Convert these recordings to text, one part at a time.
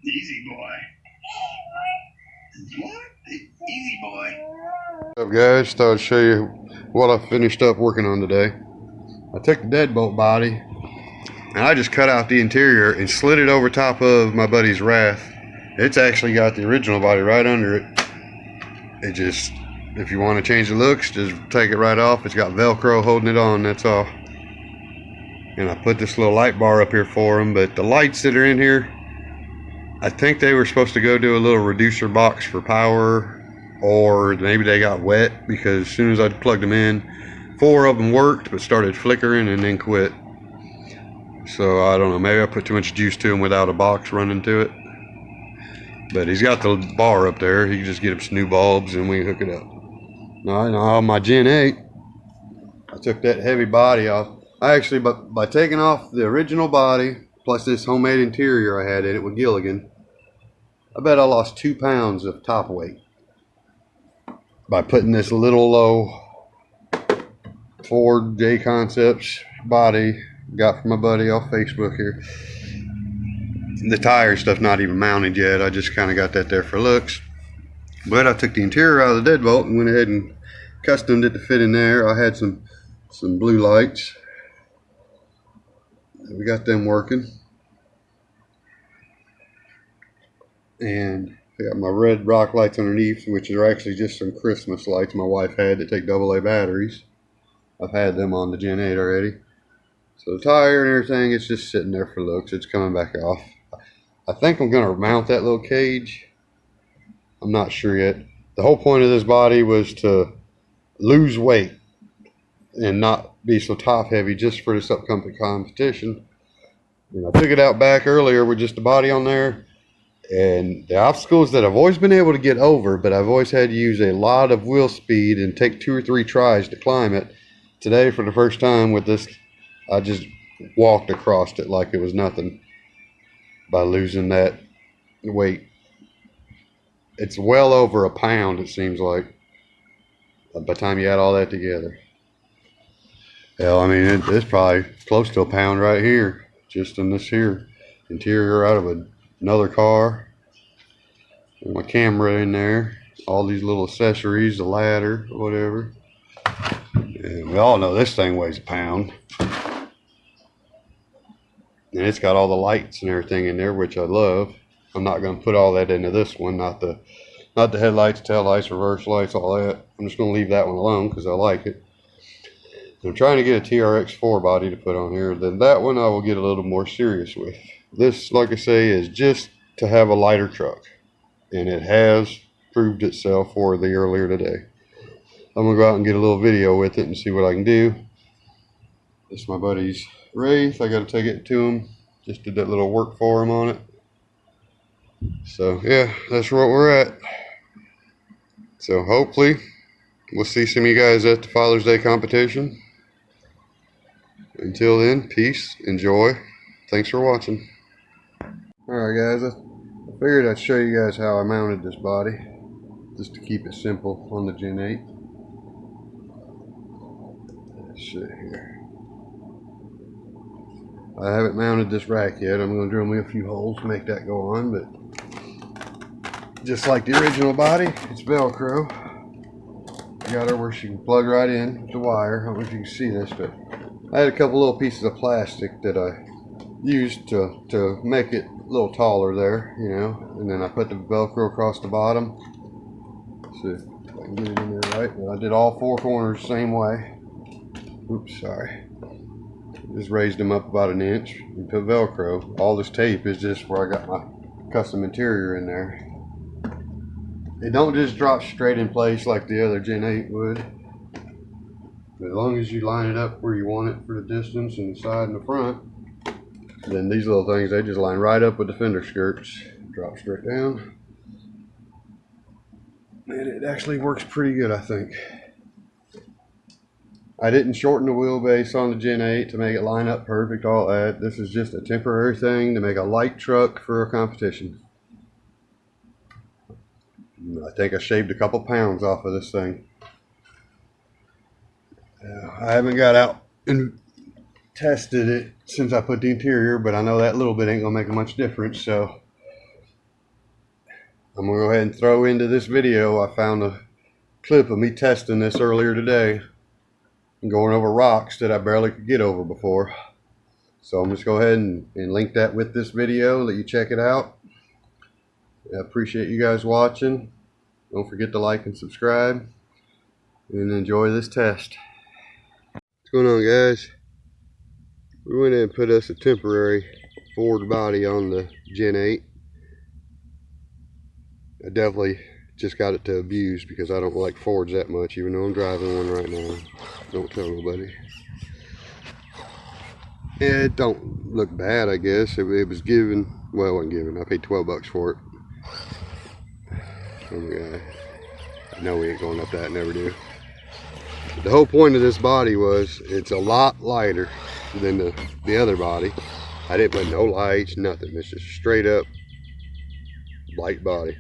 Easy boy. What? Easy boy. What's up, guys? Thought I'd show you what I finished up working on today. I took the deadbolt body and I just cut out the interior and slid it over top of my buddy's Wraith. It's actually got the original body right under it. It just, if you want to change the looks, just take it right off. It's got Velcro holding it on, that's all. And I put this little light bar up here for them, but the lights that are in here, I think they were supposed to go do a little reducer box for power, or maybe they got wet, because as soon as I plugged them in, 4 of them worked but started flickering and then quit. So I don't know, maybe I put too much juice to them without a box running to it. But he's got the bar up there. He can just get him some new bulbs and we can hook it up. Now on my Gen 8, I took that heavy body off. I actually, by taking off the original body plus this homemade interior I had in it with Gilligan, I bet I lost 2 pounds of top weight by putting this little low Ford J Concepts body got from my buddy off Facebook here. The tire stuff's not even mounted yet. I just kind of got that there for looks. But I took the interior out of the deadbolt and went ahead and customed it to fit in there. I had some blue lights. We got them working. And I got my red rock lights underneath, which are actually just some Christmas lights my wife had that take AA batteries. I've had them on the Gen 8 already. So the tire and everything, it's just sitting there for looks. It's coming back off. I think I'm going to mount that little cage. I'm not sure yet. The whole point of this body was to lose weight and not be so top heavy just for this upcoming competition. And I took it out back earlier with just the body on there. And the obstacles that I've always been able to get over, but I've always had to use a lot of wheel speed and take 2 or 3 tries to climb it. Today, for the first time with this, I just walked across it like it was nothing by losing that weight. It's well over a pound, it seems like, by the time you add all that together. Hell, I mean, it's probably close to a pound right here, just in this here interior out of another car. And my camera in there, all these little accessories, the ladder, whatever. And we all know this thing weighs a pound. And it's got all the lights and everything in there, which I love. I'm not going to put all that into this one, not the headlights, tail lights, reverse lights, all that. I'm just going to leave that one alone because I like it. I'm trying to get a TRX4 body to put on here. Then that one I will get a little more serious with. This, like I say, is just to have a lighter truck. And it has proved itself for the earlier today. I'm going to go out and get a little video with it and see what I can do. This is my buddy's Wraith. I got to take it to him. Just did that little work for him on it. So yeah, that's where we're at. So hopefully we'll see some of you guys at the Father's Day competition. Until then, peace, enjoy. Thanks for watching. Alright guys, I figured I'd show you guys how I mounted this body, just to keep it simple on the Gen 8. Let's see here. I haven't mounted this rack yet. I'm going to drill me a few holes to make that go on, but just like the original body, it's Velcro. Got her where she can plug right in with the wire. I don't know if you can see this, but I had a couple little pieces of plastic that I used to make it a little taller there, you know, and then I put the Velcro across the bottom. Let's see if I can get it in there right. Well, I did all 4 corners the same way. Oops, sorry. Just raised them up about 1 inch and put Velcro. All this tape is just where I got my custom interior in there. It don't just drop straight in place like the other Gen 8 would. But as long as you line it up where you want it for the distance and the side and the front, then these little things, they just line right up with the fender skirts. Drop straight down. And it actually works pretty good, I think. I didn't shorten the wheelbase on the Gen 8 to make it line up perfect, all that. This is just a temporary thing to make a light truck for a competition. I think I shaved a couple pounds off of this thing. I haven't got out and tested it since I put the interior, but I know that little bit ain't gonna make a much difference, so I'm going to go ahead and throw into this video. I found a clip of me testing this earlier today and going over rocks that I barely could get over before. So I'm just go ahead and link that with this video, let you check it out. I appreciate you guys watching. Don't forget to like and subscribe and enjoy this test. What's going on, guys? We went in and put us a temporary forward body on the Gen 8. I definitely just got it to abuse because I don't like Fords that much, even though I'm driving one right now. Don't tell nobody. Yeah, it don't look bad, I guess. It was given, well, it wasn't given. I paid 12 bucks for it. Oh my God. I know we ain't going up that, never do. The whole point of this body was it's a lot lighter than the other body. I didn't put no lights, nothing. It's just straight up light body.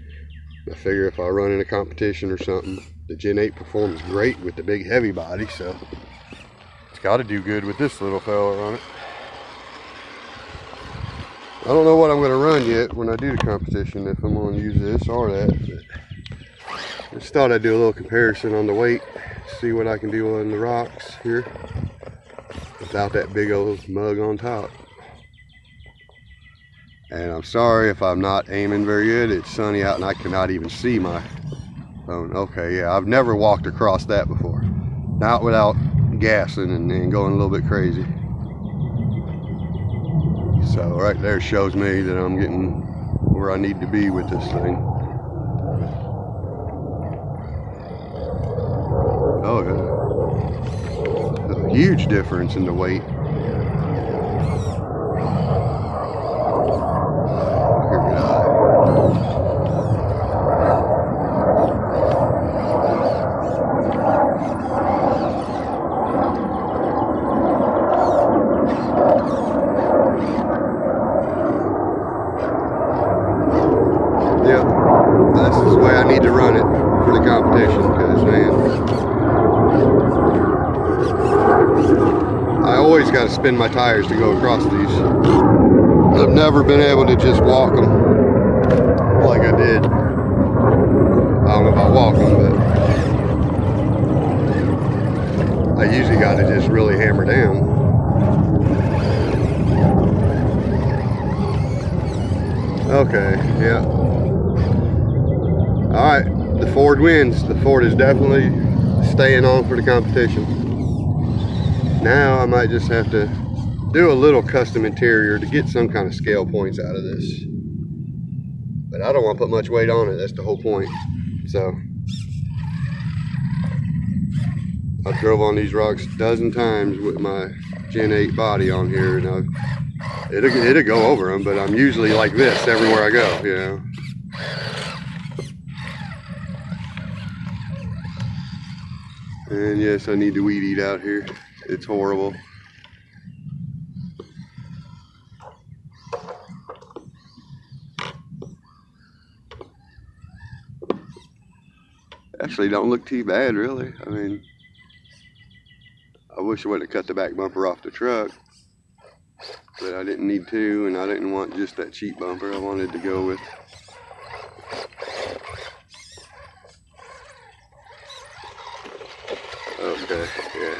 I figure if I run in a competition or something, the Gen 8 performs great with the big heavy body, so it's got to do good with this little fella on it. I don't know what I'm going to run yet when I do the competition, if I'm going to use this or that. But I just thought I'd do a little comparison on the weight, see what I can do on the rocks here without that big old mug on top. And I'm sorry if I'm not aiming very good. It's sunny out and I cannot even see my phone. Okay, yeah, I've never walked across that before. Not without gassing and going a little bit crazy. So right there shows me that I'm getting where I need to be with this thing. Oh yeah. There's a huge difference in the weight. Yep, that's the way I need to run it for the competition, because man, I always got to spin my tires to go across these. I've never been able to just walk them like I did. I don't know if I walk them, but I usually got to just really hammer down. Okay, yeah. Alright, the Ford wins. The Ford is definitely staying on for the competition. Now I might just have to do a little custom interior to get some kind of scale points out of this. But I don't want to put much weight on it, that's the whole point. So, I've drove on these rocks a dozen times with my Gen 8 body on here, and it'll go over them, but I'm usually like this everywhere I go, you know. And yes, I need to weed eat out here. It's horrible. Actually, don't look too bad, really. I mean, I wish I wouldn't have cut the back bumper off the truck, but I didn't need to, and I didn't want just that cheap bumper. I wanted to go with okay, yeah.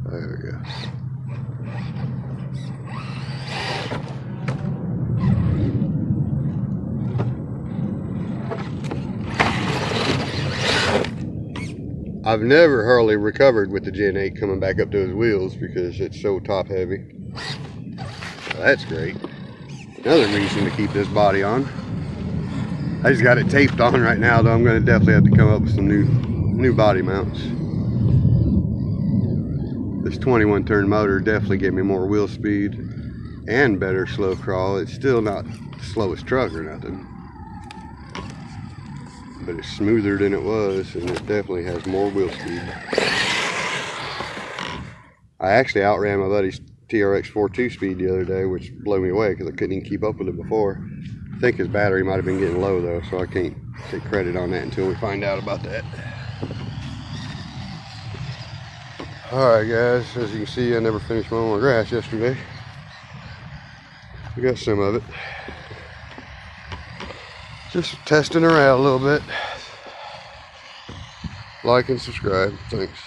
There we go. I've never hardly recovered with the Gen 8 coming back up to his wheels because it's so top heavy. Well, that's great. Another reason to keep this body on. I just got it taped on right now, though. I'm going to definitely have to come up with some new body mounts. This 21 turn motor definitely gave me more wheel speed and better slow crawl. It's still not the slowest truck or nothing, but it's smoother than it was, and it definitely has more wheel speed. I actually outran my buddy's TRX 4.2 speed the other day, which blew me away because I couldn't even keep up with it before. I think his battery might have been getting low though, so I can't take credit on that until we find out about that. Alright guys, as you can see, I never finished mowing my grass yesterday. We got some of it. Just testing her out a little bit. Like and subscribe. Thanks.